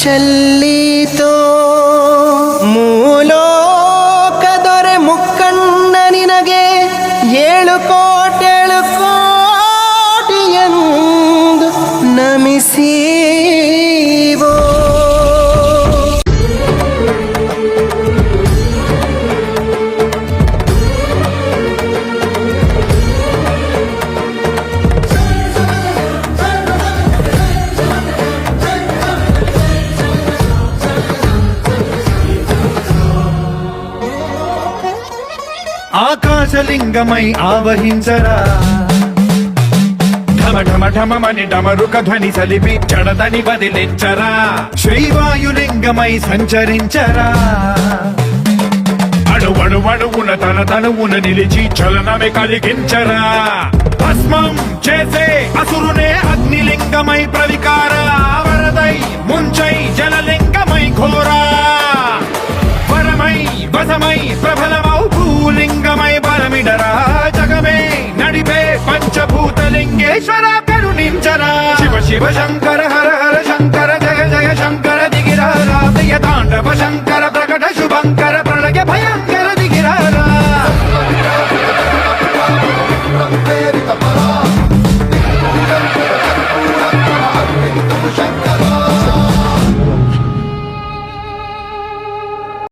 ಚೆಲ್ಲಿತೋ ಮೂಲೋಕ ದೊರೆ ಮುಕ್ಕಣ್ಣ ನಿನಗೆ 7 ಕೋಟಿ ಎಂದು ನಮಿಸಿವೋ. ఆకాశలింగమై ఆవహించరా, ఢమ ఢమ ఢమమని డమరుక ధ్వని సలిపి జడదని వదిలించరా, శ్రీవాయులింగమై సంచరించరా, అణువణువున తన తనువున నిలిచి చలనమే కలిగించరా, భస్మం చేసే అసురునే అగ్నిలింగమై ప్రవికార వరదై